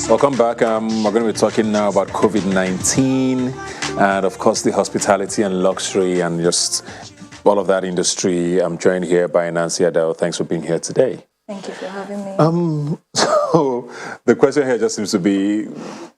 Welcome back. We're going to be talking now about COVID-19 and, of course, the hospitality and luxury and just all of that industry. I'm joined here by Nancy Adele. Thanks for being here today. Thank you for having me. So the question here just seems to be,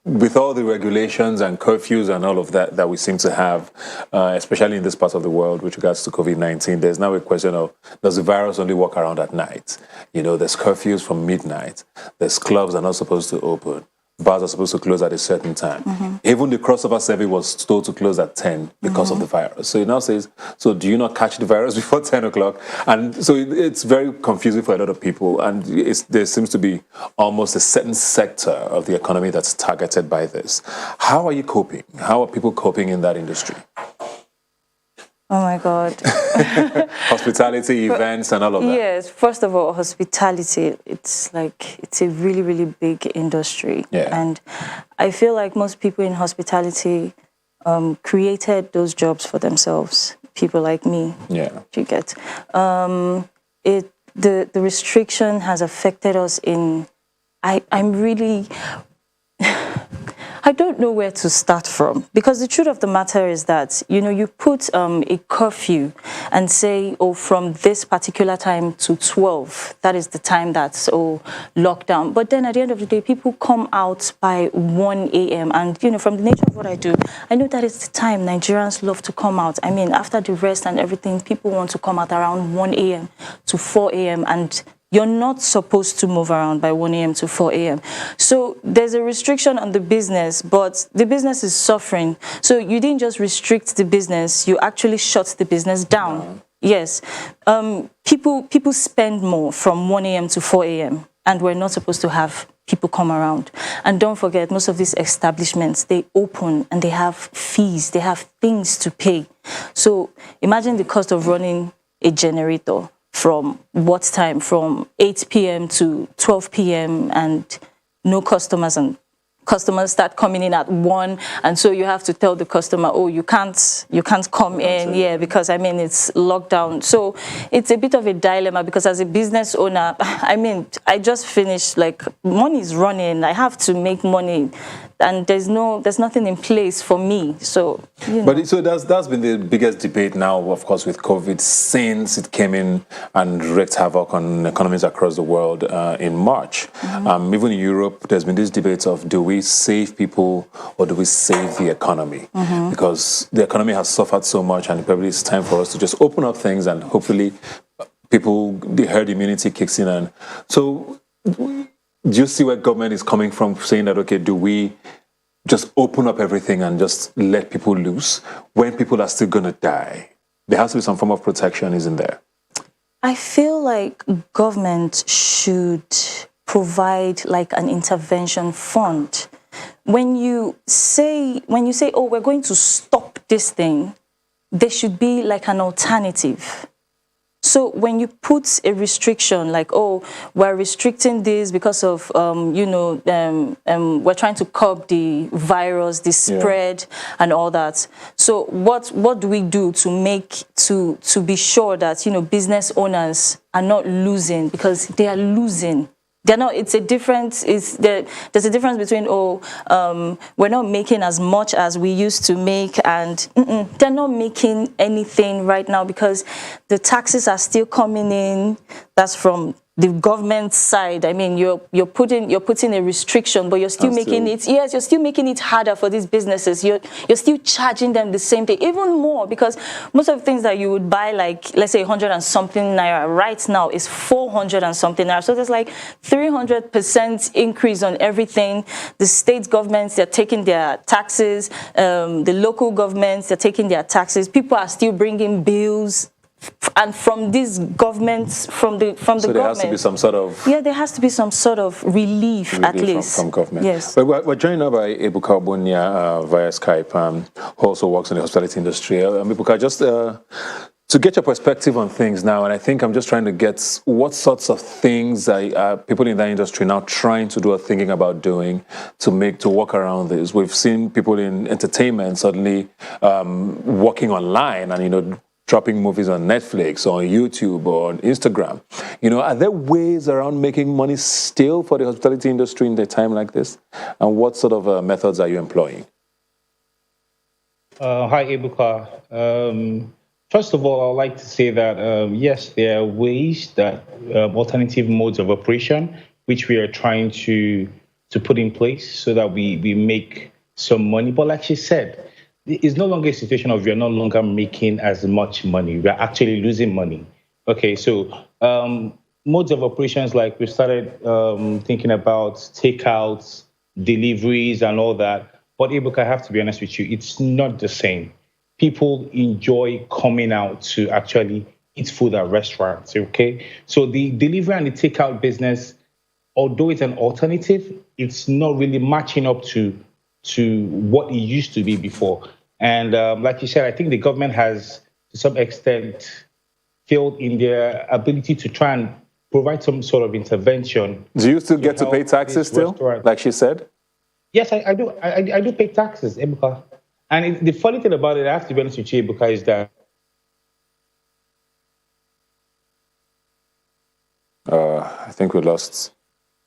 with all the regulations and curfews and all of that that we seem to have, especially in this part of the world with regards to COVID-19, there's now a question of, does the virus only walk around at night? You know, there's curfews from midnight. There's clubs that are not supposed to open. Bars are supposed to close at a certain time. Mm-hmm. Even the crossover service was told to close at 10 because of the virus. So it now says, so do you not catch the virus before 10 o'clock? And so it's very confusing for a lot of people. And there seems to be almost a certain sector of the economy that's targeted by this. How are you coping? How are people coping in that industry? Oh, my God. Hospitality, events, and all of that. Yes. First of all, hospitality, it's a really, really big industry. Yeah. And I feel like most people in hospitality created those jobs for themselves. People like me. Yeah. You get. The restriction has affected us in... I'm really... I don't know where to start from, because the truth of the matter is that, you know, you put a curfew and say, oh, from this particular time to 12, that is the time that's lockdown. But then at the end of the day, people come out by 1 a.m. And, you know, from the nature of what I do, I know that it's the time Nigerians love to come out. I mean, after the rest and everything, people want to come out around 1 a.m. to 4 a.m. and you're not supposed to move around by 1 a.m. to 4 a.m. So there's a restriction on the business, but the business is suffering. So you didn't just restrict the business, you actually shut the business down. Wow. Yes. People spend more from 1 a.m. to 4 a.m. and we're not supposed to have people come around. And don't forget, most of these establishments, they open and they have fees, they have things to pay. So imagine the cost of running a generator. From what time? From 8 p.m. to 12 p.m. and no customers, and customers start coming in at 1, and so you have to tell the customer, oh, you can't come in, yeah, because I mean it's lockdown. So it's a bit of a dilemma, because as a business owner, I mean, I just finished, like, money is running, I have to make money, and there's nothing in place for me. So, you know. But so that's been the biggest debate now, of course, with COVID, since it came in and wreaked havoc on economies across the world in March. Mm-hmm. Even in Europe, there's been this debate of, do we save people or do we save the economy? Mm-hmm. Because the economy has suffered so much, and probably it's time for us to just open up things, and hopefully the herd immunity kicks in. And so do you see where government is coming from, saying that, okay, do we just open up everything and just let people loose when people are still going to die? There has to be some form of protection, isn't there? I feel like government should provide like an intervention fund. When you say, oh, we're going to stop this thing, there should be like an alternative. So when you put a restriction, like, oh, we're restricting this because of, we're trying to curb the virus, the spread, and all that. So what do we do to be sure that, you know, business owners are not losing, because they are losing. They're not. It's a difference. There's a difference between we're not making as much as we used to make, and they're not making anything right now because the taxes are still coming in. That's from the government side. I mean, you're putting a restriction, but you're still making it. Yes, you're still making it harder for these businesses. You're still charging them the same thing, even more, because most of the things that you would buy, like, let's say 100 and something naira right now is 400 and something naira. So there's like 300% increase on everything. The state governments, they're taking their taxes. The local governments, they're taking their taxes. People are still bringing bills. And from these governments, from the government. So there has to be some sort of... Yeah, there has to be some sort of relief at least. From government. Yes. But we're joined now by Ebuka Obunia via Skype, who also works in the hospitality industry. Ebuka, just to get your perspective on things now, and I think I'm just trying to get what sorts of things are people in that industry now trying to do or thinking about doing to work around this. We've seen people in entertainment suddenly working online and, dropping movies on Netflix or on YouTube or on Instagram. Are there ways around making money still for the hospitality industry in a time like this? And what sort of methods are you employing? Hi, Ebuka. First of all, I'd like to say that, yes, there are ways that alternative modes of operation, which we are trying to put in place so that we make some money. But like she said, it's no longer a situation of we're no longer making as much money. We're actually losing money. Okay, so modes of operations, like we started thinking about takeouts, deliveries, and all that. But Ebuka, I have to be honest with you, it's not the same. People enjoy coming out to actually eat food at restaurants, okay? So the delivery and the takeout business, although it's an alternative, it's not really matching up to what it used to be before. And like you said, I think the government has, to some extent, failed in their ability to try and provide some sort of intervention. Do you still get to pay taxes still, like she said? Yes, I do. I do pay taxes, Ebuka. And the funny thing about it, I have to be honest with you, Ebuka, is that I think we lost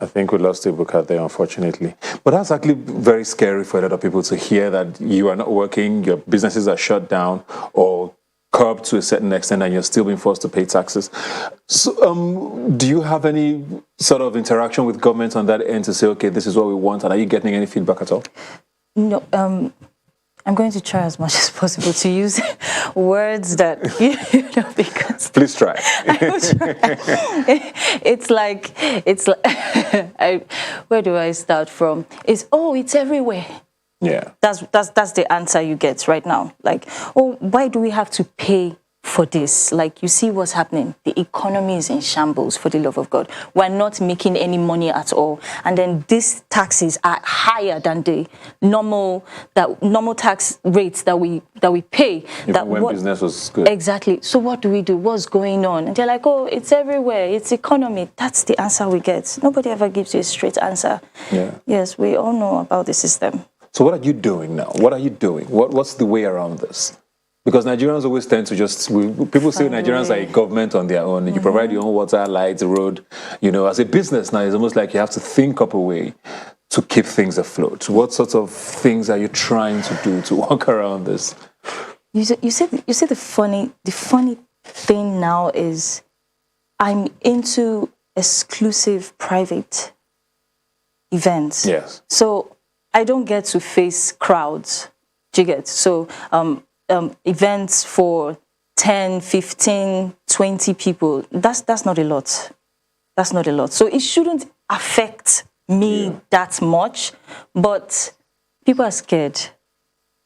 Ebuka there, unfortunately. But that's actually very scary for a lot of people to hear that you are not working, your businesses are shut down or curbed to a certain extent, and you're still being forced to pay taxes. So, do you have any sort of interaction with government on that end to say, okay, this is what we want, and are you getting any feedback at all? No. I'm going to try as much as possible to use words that, because... Please try. I will try. It's like, where do I start from? It's everywhere. Yeah. That's the answer you get right now. Like, why do we have to pay for this? Like, you see what's happening. The economy is in shambles, for the love of God. We're not making any money at all. And then these taxes are higher than the normal tax rates that we pay. Even when business was good. Exactly. So what do we do? What's going on? And they're like, it's everywhere. It's economy. That's the answer we get. Nobody ever gives you a straight answer. Yeah. Yes, we all know about the system. So what are you doing now? What are you doing? What's the way around this? Because Nigerians always tend to people say Nigerians are a government on their own. You provide your own water, lights, road. As a business now, it's almost like you have to think up a way to keep things afloat. What sorts of things are you trying to do to work around this? You see the funny thing now is I'm into exclusive private events. Yes. So I don't get to face crowds. Do you get? So events for 10, 15, 20 people, that's not a lot. That's not a lot. So it shouldn't affect me that much, but people are scared.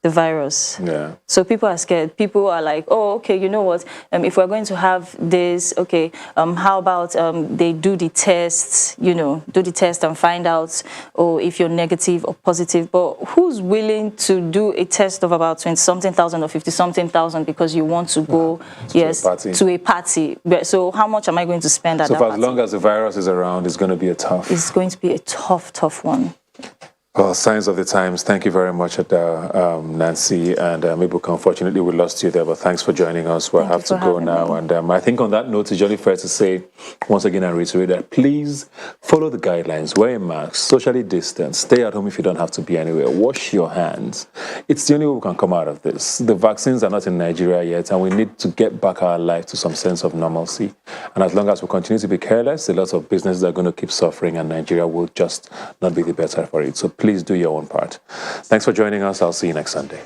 The virus. Yeah. So people are scared. People are like, okay, you know what? If we're going to have this, okay, how about they do the tests, do the test and find out, if you're negative or positive. But who's willing to do a test of about 20-something thousand or 50-something thousand because you want to go, to a party? So how much am I going to spend at that party? So for as long as the virus is around, it's going to be It's going to be a tough one. Well, signs of the times. Thank you very much, Nancy. And maybe unfortunately we lost you there, but thanks for joining us. We'll have to go now. And I think on that note, it's only fair to say, once again, and reiterate that please follow the guidelines, wear a mask, socially distance, stay at home if you don't have to be anywhere, wash your hands. It's the only way we can come out of this. The vaccines are not in Nigeria yet, and we need to get back our life to some sense of normalcy. And as long as we continue to be careless, a lot of businesses are going to keep suffering, and Nigeria will just not be the better for it. So please do your own part. Thanks for joining us. I'll see you next Sunday.